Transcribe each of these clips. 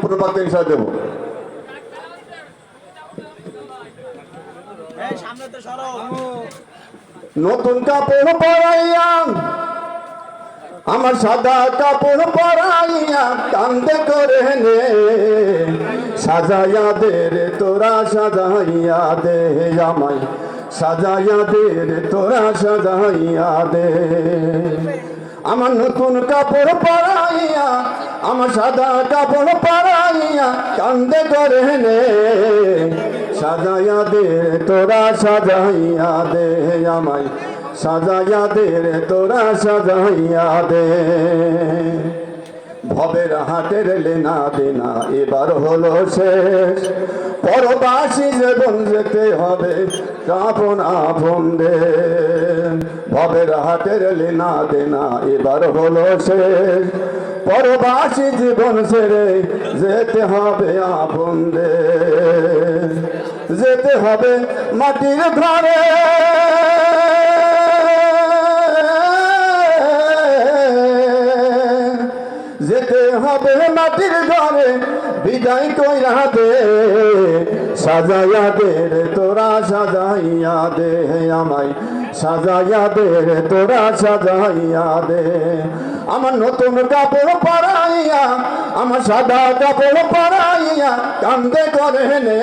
সম্পূর্ণ বাক্য ইনশাআল্লাহ দেব। নতুন কাপড় পরাইয়া আমার সাদা কাপড় পরাইয়া কান্দে করে নে সাজাইয়া দে রে তোরা সাজাইয়া দে আমায় সাজাইয়া দে রে তোরা সাজাইয়া দে আমার নতুন কাপড় পরাইয়া আমার সাদা কাপড় পরাইয়া কান্দে করে নে সাজাইয়া দে তোরা সাজাইয়া দে আমায় সাজাইয়া দে রে তোরা সাজাইয়া দে ভবের হাটের লেনা দেনা এবার হলো শেষ পরবাসী জীবন যেতে হবে আপন আপন দে ভবের হাটের লেনা দেনা এবার হলো শেষ পরবাসী জীবন ছেড়ে যেতে হবে আপন দে যেতে হবে মাটির ঘরে যেতে হবে মাটির ঘরে বিদায় কইরা দে সাজাইয়া দে রে তোরা সাজাইয়া দে আমায় সাজাইয়া দে রে তোরা সাজাইয়া দে আমার নতুন কাপড় পরাইয়া আমার সাদা কাপড় পরাইয়া কান্দে করে নে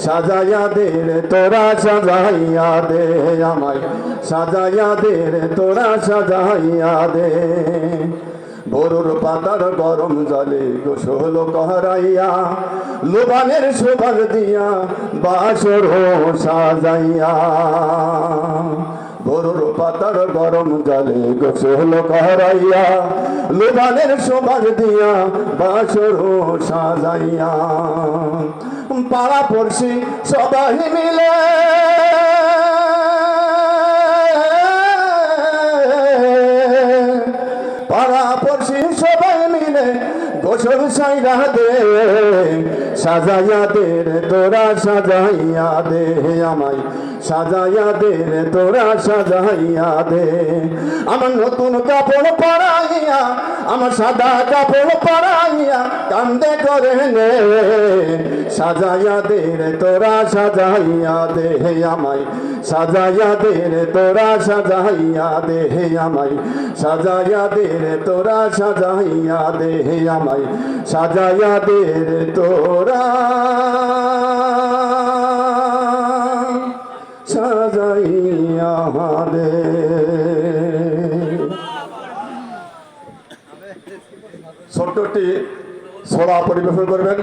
সাজাইয়া দে রে তোরা সাজাইয়া দে আমায় সাজাইয়া দে রে তোরা সাজাইয়া দে বরুর পাতার গরম জলে গোসল করাইয়া লোবানের সুবাস দিয়া বাসর সাজাইয়া বরুর পাতার গরম জলে গোসল করাইয়া লোবানের সুবাস দিয়া বাসর সাজাইয়া পাড়া পড়শি সবাই মিলে পাড়া পড়শি সবাই মিলে গোসল সাইরা দে সাজাইয়া দে রে তোরা সাজাইয়া দে আমায় সাজাইয়া দে রে তোরা সাজাইয়া দে আমার নতুন কাপড় পরাইয়া আমার সাদা কাপড় পরাইয়া কান্দে করে নে সাজাইয়া দে রে তোরা সাজাইয়া দে আমায় সাজাইয়া দে রে তোরা সাজাইয়া দে আমায় সাজাইয়া দে রে তোরা সাজাইয়া দে আমায় সাজাইয়া দে রে তোরা সাজাইয়া দে। ছোট্টটি ছোড়া পরিবেশন করবেন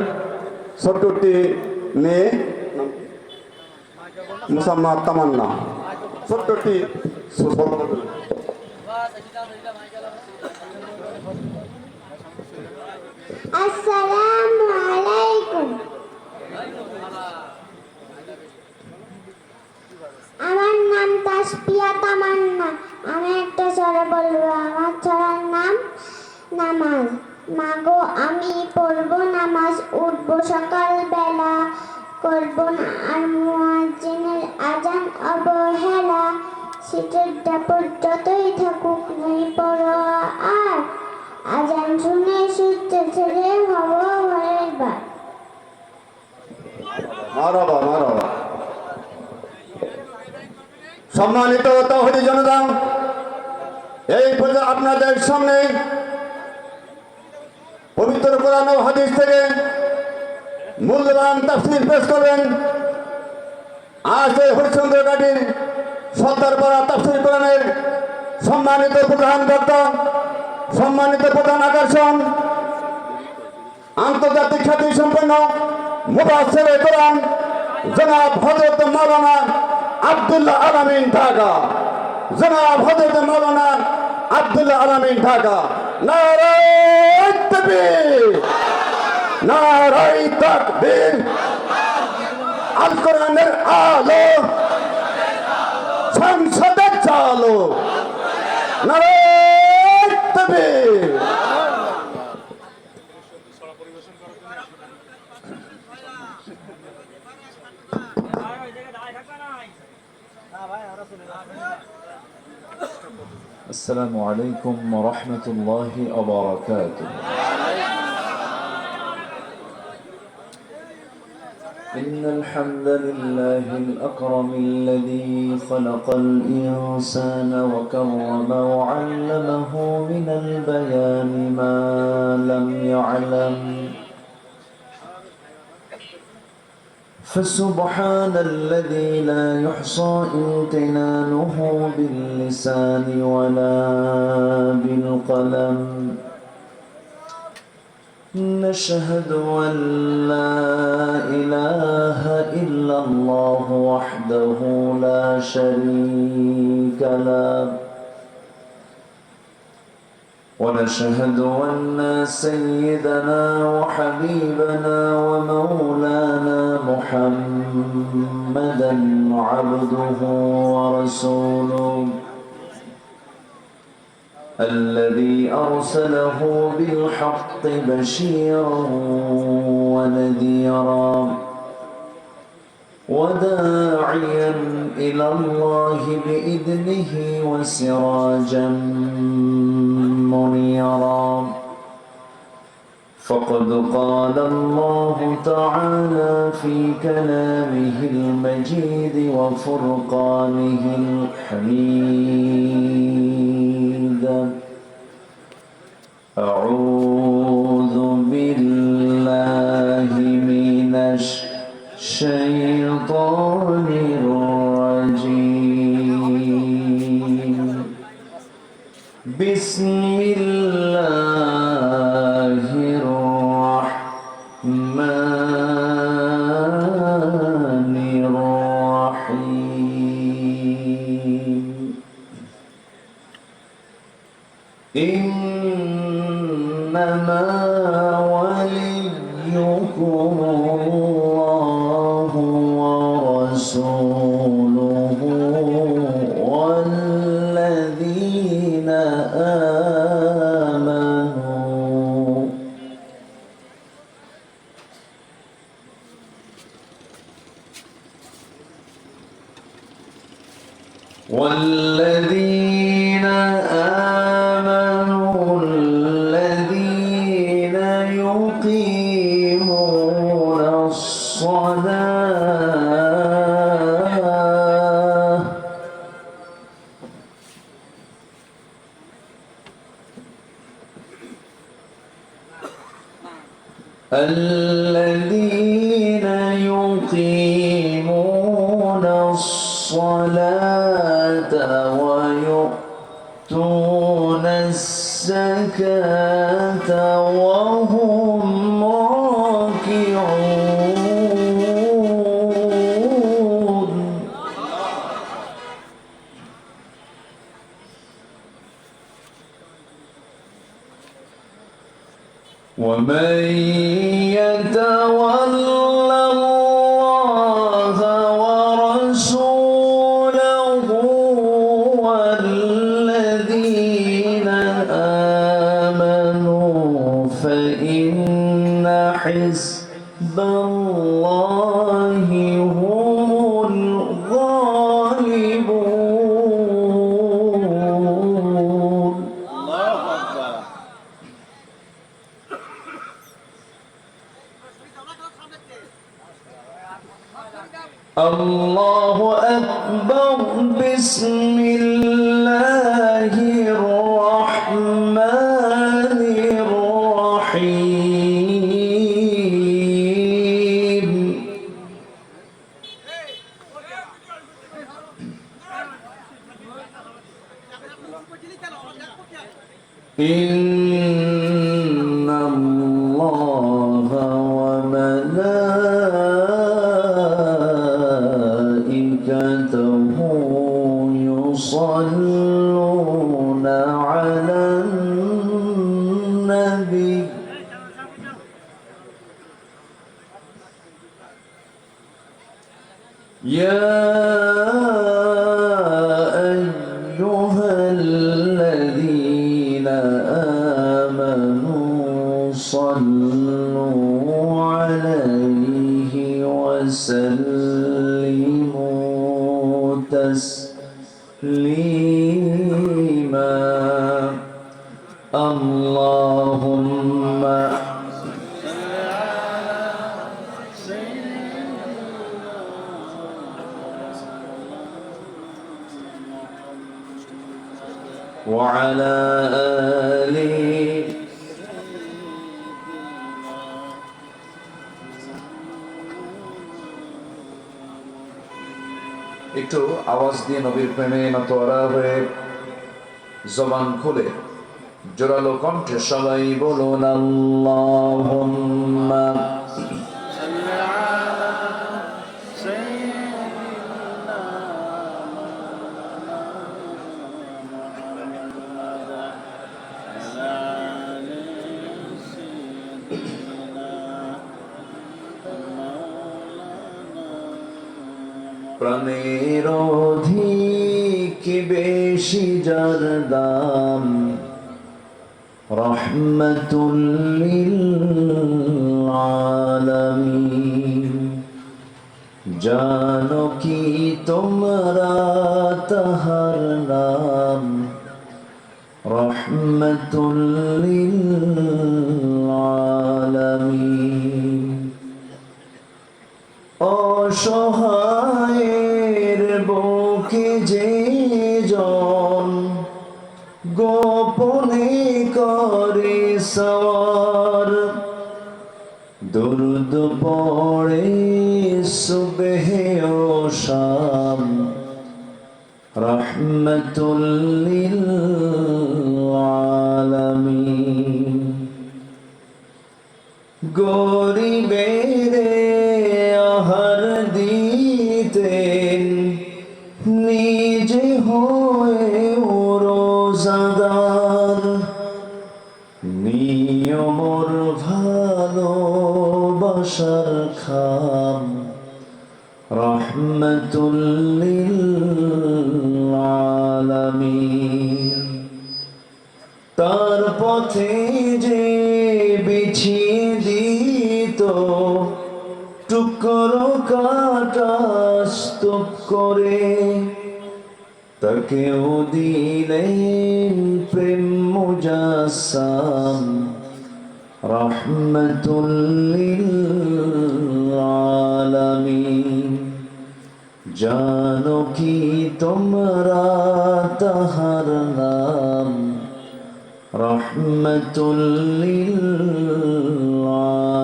ছোট্টটি মেয়ে মুসাম্মা তামান্না ছোট্টটি আসসালামু আলাইকুম। আমার নাম তাসপিয়া তামান্না। আমি একটা ছড়া বলবো। আমার ছড়ার নাম নামাজ। মাগো আমি পড়বো নামাজ, উঠবো সকাল বেলা, করবো না আর মুয়াজ্জিনের আজান অবহেলা। শীতের দাপট যতই থাকুক নেই পরোয়া আর, আজান শুনে সূর্য ছেড়ে হব ঘরের বার। মারহাবা মারহাবা। সম্মানিত তাওহীদি জনতা, এই পর্যায়ে আপনাদের সামনে পবিত্র কোরআন ও হাদিস থেকে মূল্যবান তাফসীর পেশ করবেন আজ এই হরিচন্দ্র ঘাটির সর্দারপাড়া তাফসীর কোরআনের সম্মানিত প্রধান বক্তা, সম্মানিত প্রধান আকর্ষণ, আন্তর্জাতিক খ্যাতি সম্পন্ন মুফাসসিরে কোরআন জনাব হযরত মাওলানা আব্দুল্লাহ আল আমিন ঢাকা। জনাব হযরত মাওলানা আব্দুল্লাহ আল আমিন ঢাকা। নারায়ে তাকবীর, নারায়ে তাকবীর। আল কোরআনের আলো সংসদে চালো, নারায়ে তাকবীর। السلام عليكم ورحمة الله وبركاته. إن الحمد لله الأكرم الذي خلق الإنسان وكرم وعلمه من البيان ما لم يعلم فسبحان الذي لا يحصى امتنانه باللسان ولا بالقلم نشهد أن لا إله إلا الله وحده لا شريك له ونشهد أن سيدنا وحبيبنا ومولانا محمدا عبده ورسوله الذي أرسله بالحق بشيرا ونذيرا وداعيا إلى الله بإذنه وسراجا منيرا فقد قال الله تعالى في كلامه المجيد وفرقانه الحميد أعوذ بالله من الشيطان الرجيم بسم الله الرحمن الرحيم إنما وليكم الله ورسوله والذين آمنوا الذين يقيمون الصلاة الذين يقيمون الصلاة ويؤتون الزكاة وهم راكعون ومن يتول الله ورسوله والذين آمنوا فإن حزب الله هم الغالبون الله أكبر بسم الله الرحمن الرحيم إن الله وملائكته يصلون على النبي يا أيها الذين آمنوا صلوا عليه وسلموا تسليما اللهم وعلى آل একটু আওয়াজ দিয়ে নবীর প্রেমে নতরা হয়ে জবান খুলে জোরালো কণ্ঠে সবাই বলুন আল্লাহুম্মা প্রাণের অধিক বেশি যার দাম রহমাতুল লিল আলামিন জানো কি তোমরা তাহার নাম রহমাতুল লিল আলামিন অসহায়ের বুকে যে জন গোপনে করে সওয়ার দুরুদ পড়ে সুবহে ও শাম রহমাতুল লিল আলামিন গরিবের আহার দিতেন নিজে হয়ে রোজাদার নিয়মর ভালোবাসার খাম রহমাতুল লিল আলামিন তার পথে যে বিছিয়ে দিত টুকরো কাটা স্তূপ করে তাকেও দিলেন প্রেম মুজাসসাম রহমাতুল লিল আলামিন জানো কি তোমরা তাহার নাম রহমাতুল লিল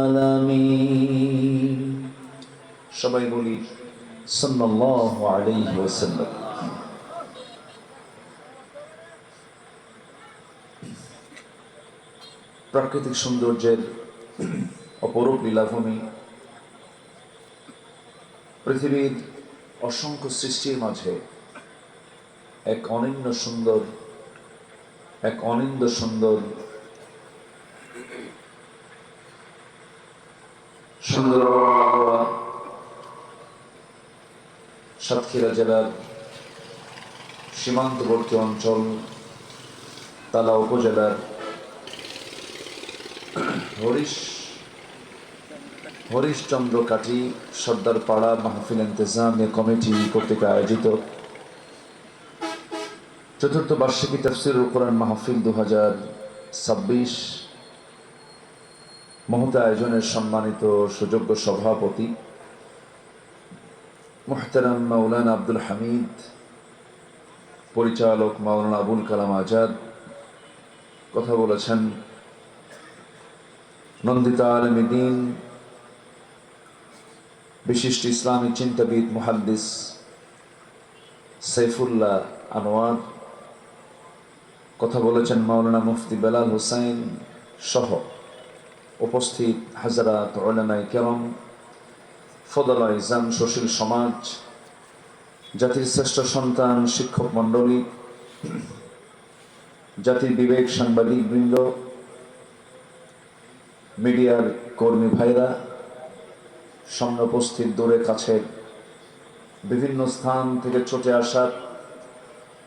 আলামিন সবাই বলি সাল্লাল্লাহু আলাইহি ওয়াসাল্লাম। প্রাকৃতিক সৌন্দর্যের অপরূপ লীলাভূমি, পৃথিবীর অসংখ্য সৃষ্টির মাঝে এক অনন্য সুন্দর সাতক্ষীরা জেলার সীমান্তবর্তী অঞ্চল তালা উপজেলার হরিশচন্দ্র কাঠি সর্দার পাড়া মাহফিল ইন্তেজামিয়া কমিটি কর্তৃক আয়োজিত চতুর্থ বার্ষিকী তাফসীরুল কোরআন মাহফিল 2026 মহৎ আয়োজনের সম্মানিত সুযোগ্য সভাপতি মুহতারাম মাওলানা আব্দুল হামিদ, পরিচালক মাওলানা আবুল কালাম আজাদ কথা বলেছেন, নন্দিত আলেমে দ্বীন বিশিষ্ট ইসলামী চিন্তাবিদ মুহাদ্দিস সাইফুল্লাহ আনোয়ার কথা বলেছেন, মাওলানা মুফতি বেলাল হোসেন সহ উপস্থিত হাজরাত উলামায়ে কেরাম, ফদলা ইজাম, সুশীল সমাজ, জাতির শ্রেষ্ঠ সন্তান, শিক্ষক মণ্ডলী, জাতির বিবেক, সাংবাদিক বৃন্দ, মিডিয়ার কর্মী ভাইরা, সামনে উপস্থিত দূরে কাছে বিভিন্ন স্থান থেকে ছুটে আসা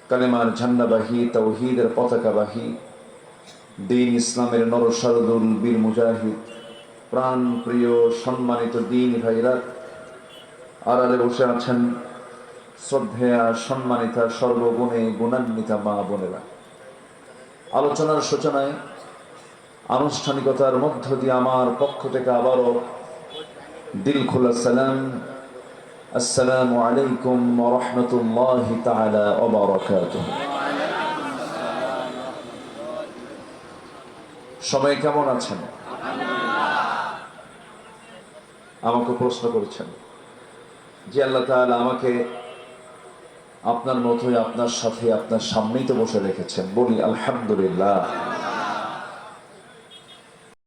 কালেমার ঝান্ডাবাহী, তাওহীদের পতাকাবাহী, দ্বীন ইসলামের নরসারদুল বীর মুজাহিদ, প্রাণ প্রিয় সম্মানিত দ্বীন ভাইরা, আড়ালে বসে আছেন শ্রদ্ধেয়া সম্মানিতা সর্বগুণে গুণান্বিতা মা বোনেরা। আলোচনার সূচনায় আনুষ্ঠানিকতার মধ্য দিয়ে আমার পক্ষ থেকে আবারও দিল খোলা সালাম, আসসালামু আলাইকুম ওয়া রাহমাতুল্লাহি তাআলা ওয়া বারাকাতুহু। সবাই কেমন আছেন? আমাকে প্রশ্ন করেছেন যে আল্লাহ তাআলা আমাকে আপনার মতোই আপনার সাথে আপনার সামনেই তো বসে রেখেছেন, বলি আলহামদুলিল্লাহ।